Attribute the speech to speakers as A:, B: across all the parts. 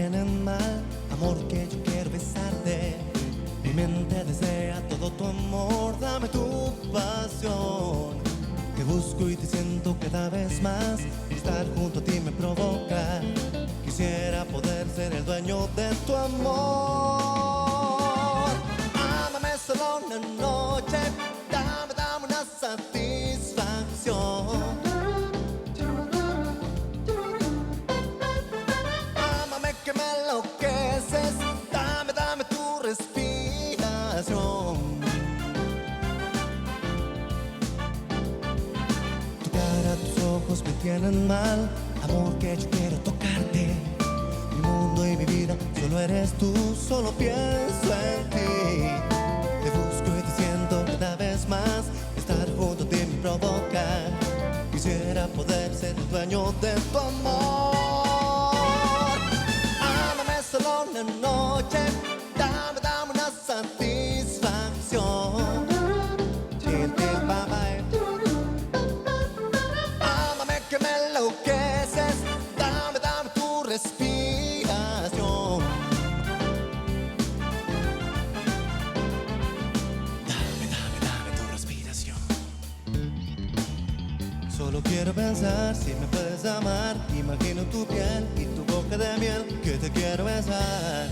A: tienen mal, amor, que yo quiero besarte. Mi mente desea todo tu amor, dame tu pasión. Te busco y te siento cada vez más, estar junto a ti me provoca. Quisiera poder ser el dueño de tu amor. Ámame solo una noche, dame una satisfacción. Ámame que me enloqueces, dame tu respiración. Tu cara, tus ojos me tienen mal, amor, que yo quiero tocarte. Mi mundo y mi vida solo eres tú, solo pienso en ti. Te busco y te siento cada vez más, estar junto a ti me provoca. Quisiera poder ser el dueño de tu amor. Ámame solo una noche, dame una satisfacción. Ámame que me enloqueces, dame tu respiración. Dame tu respiración. Solo quiero pensar si me puedes amar. Imagino tu piel y tu boca de miel, que te quiero besar.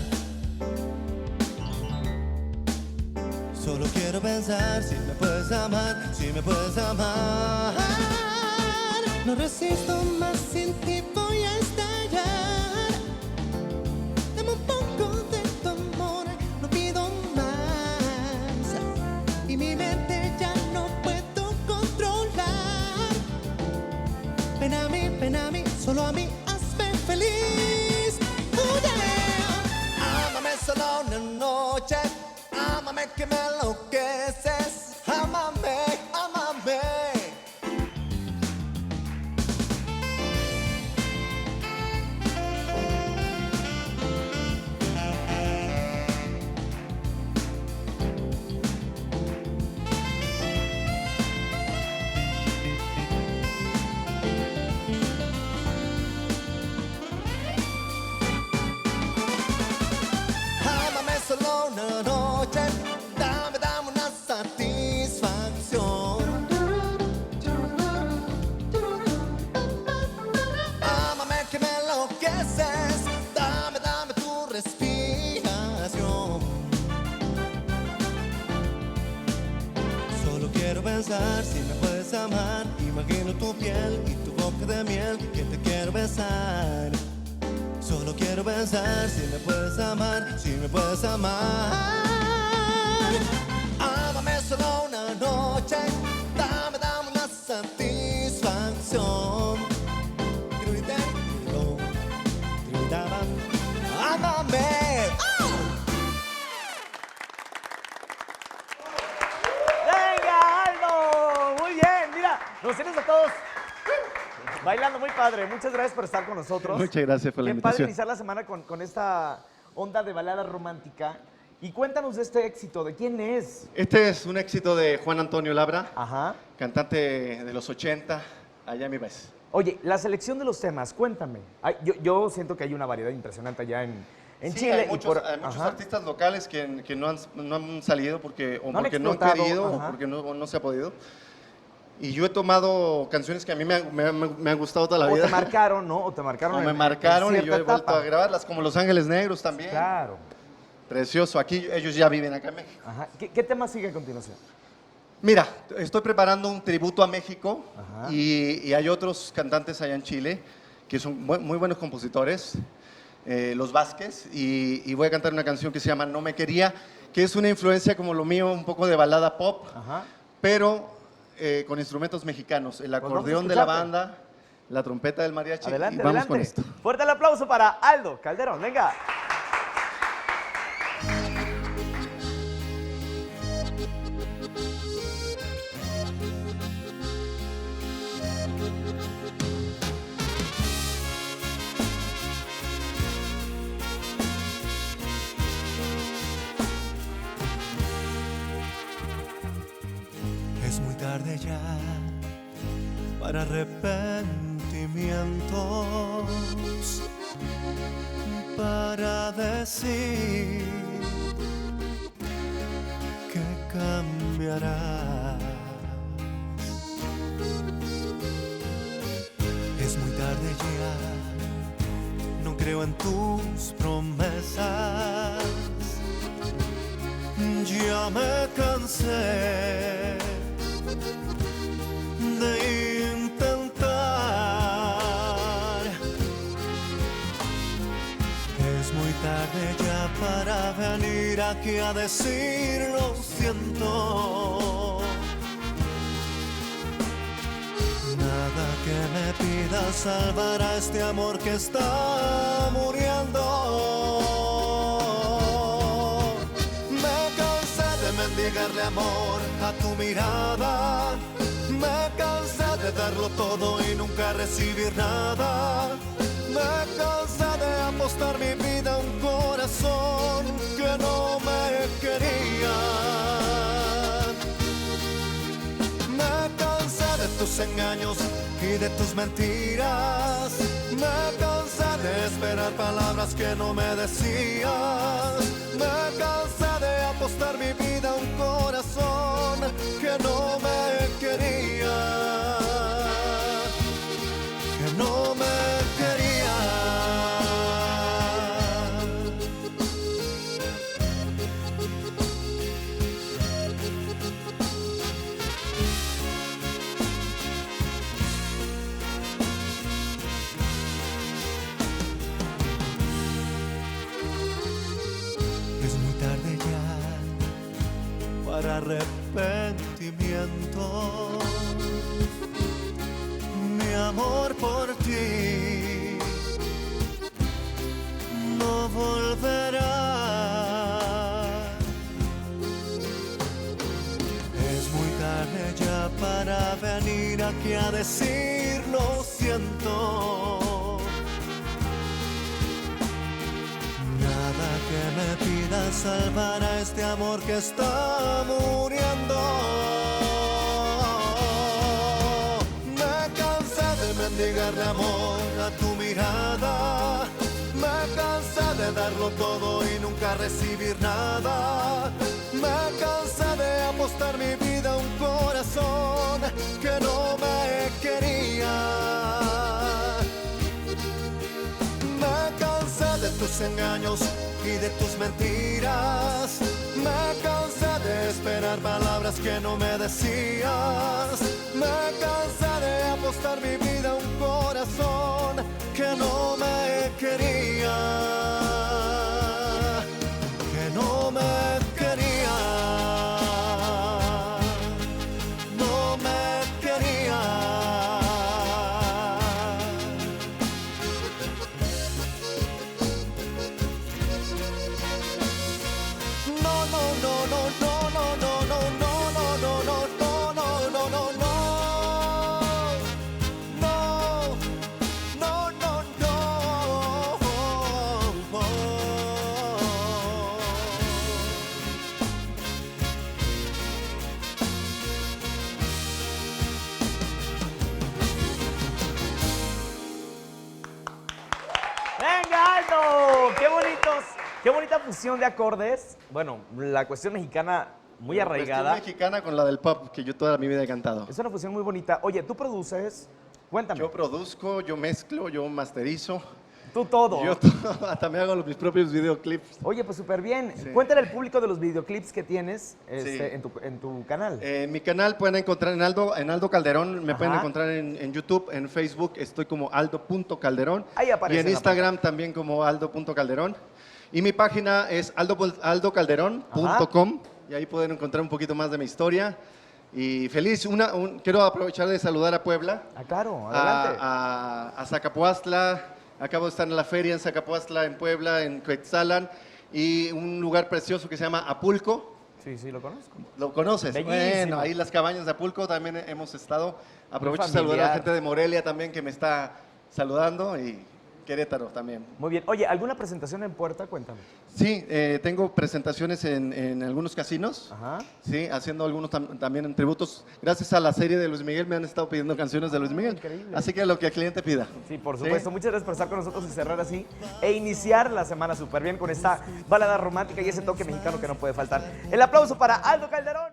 A: Solo quiero pensar si me puedes amar, si me puedes amar. No resisto más, sin ti voy a estallar. Dame un poco de tu amor, no pido más. Y mi mente ya no puedo controlar. Ven a mí, solo a mí, hazme feliz. Oh, yeah. Ámame solo una noche, ámame que me enloqueces. Ámame, ámame. Ámame solo una noche, dame una satisfacción. Ámame que me enloqueces, dame tu respiración. Solo quiero pensar si me puedes amar. Imagino tu piel y tu boca de miel, que te quiero besar. Solo quiero pensar si me puedes amar, si me puedes amar. Ámame solo una noche, dame una satisfacción. Ámame.
B: ¡Venga, Aldo! Muy bien, mira, nos tienes a todos bailando muy padre. Muchas gracias por estar con nosotros.
C: Muchas gracias por la
B: Bien padre
C: invitación.
B: iniciar la semana con esta onda de balada romántica. Y cuéntanos de este éxito, ¿de quién es?
C: Este es un éxito de Juan Antonio Labra,
B: Ajá.
C: cantante de los 80, allá en mi país.
B: Oye, la selección de los temas, cuéntame. Ay, yo siento que hay una variedad impresionante allá en
C: Sí,
B: Chile.
C: hay muchos, hay muchos
B: Ajá.
C: artistas locales que no han salido porque, o
B: No han
C: porque no han
B: explotado,
C: querido
B: ajá.
C: o porque no se ha podido. Y yo he tomado canciones que a mí me han gustado toda la
B: O
C: vida.
B: te marcaron, ¿no? O te marcaron
C: O
B: en-
C: me
B: en
C: marcaron y
B: cierta
C: yo he vuelto
B: etapa.
C: a grabarlas, como Los Ángeles Negros también.
B: Claro.
C: Precioso. Aquí ellos ya viven acá en México.
B: Ajá. ¿Qué tema sigue a continuación?
C: Mira, estoy preparando un tributo a México
B: Ajá.
C: y hay otros cantantes allá en Chile que son muy buenos compositores, los Vázquez, y voy a cantar una canción que se llama No me quería, que es una influencia como lo mío, un poco de balada pop,
B: Ajá.
C: pero con instrumentos mexicanos, el
B: vamos a
C: acordeón de la
B: escucharte.
C: banda, la trompeta del mariachi,
B: Adelante,
C: y vamos
B: adelante.
C: con esto.
B: Fuerte el aplauso para Aldo Calderón, venga.
A: Es muy tarde ya para arrepentimientos. para decir que cambiarás. Es muy tarde ya, no creo en tus promesas. Ya me cansé de intentar. Es muy tarde ya para venir aquí a decir lo siento. Nada que me pida salvará este amor que está muriendo. Mendigarle amor a tu mirada. Me cansé de darlo todo y nunca recibir nada. Me cansé de apostar mi vida a un corazón que no me quería. Me cansé de tus engaños y de tus mentiras. Me cansé de esperar palabras que no me decías. Me cansé de apostar mi vida a un corazón que no me quería, que no me quería. Es muy tarde ya para arrepentimiento. Mi amor por ti no volverá. Es muy tarde ya para venir aquí a decir lo siento. Nada que me pida salvar a este amor que está muriendo. Me cansé de mendigarle amor a tu mirada. Me cansé de darlo todo y nunca recibir nada. Me cansé de apostar mi vida a un corazón que no me quería. Me cansé de tus engaños y de tus mentiras. Me cansé de esperar palabras que no me decías. Me cansé de apostar mi vida a un corazón que no me quería, que no me quería, no me quería. No, no, no, no, no, no, no, no, no, no, no, no, no, no, no, no.
B: ¡Venga, Aldo! ¡Qué bonitos! ¡Qué bonita fusión de acordes! Bueno, la cuestión mexicana muy
C: La
B: arraigada.
C: cuestión mexicana con la del pop, que yo toda mi vida he cantado.
B: Es una fusión muy bonita. Oye, tú produces, cuéntame.
C: Yo produzco, yo mezclo, yo masterizo.
B: Tú todo.
C: Yo hasta me hago mis propios videoclips.
B: Oye, pues súper bien.
C: Sí.
B: Cuéntale al público de los videoclips que tienes
C: Sí.
B: en tu canal.
C: En mi canal pueden encontrar en Aldo Calderón, me
B: Ajá.
C: pueden encontrar en YouTube, en Facebook estoy como aldo.calderón.
B: Ahí aparece
C: Y en
B: en la
C: Instagram también como aldo.calderón. Y mi página es aldocalderón.com y ahí pueden encontrar un poquito más de mi historia. Y feliz, quiero aprovechar de saludar a Puebla,
B: Ah, claro, adelante.
C: a Zacapuastla. Acabo de estar en la feria en Zacapuastla, en Puebla, en Coetzalan, y un lugar precioso que se llama Apulco.
B: Sí, sí, lo conozco.
C: ¿Lo conoces?
B: Bellísimo.
C: Bueno, ahí las cabañas de Apulco también hemos estado. Aprovecho de
B: familiar.
C: saludar a la gente de Morelia también que me está saludando y Querétaro también.
B: Muy bien. Oye, ¿alguna presentación en puerta? Cuéntame.
C: Sí, tengo presentaciones en algunos casinos,
B: Ajá.
C: sí, haciendo algunos también en tributos. Gracias a la serie de Luis Miguel me han estado pidiendo canciones de Luis Miguel.
B: Increíble.
C: Así que lo que el cliente pida.
B: Sí, por supuesto. Muchas gracias por estar con nosotros y cerrar así e iniciar la semana súper bien con esta balada romántica y ese toque mexicano que no puede faltar. El aplauso para Aldo Calderón.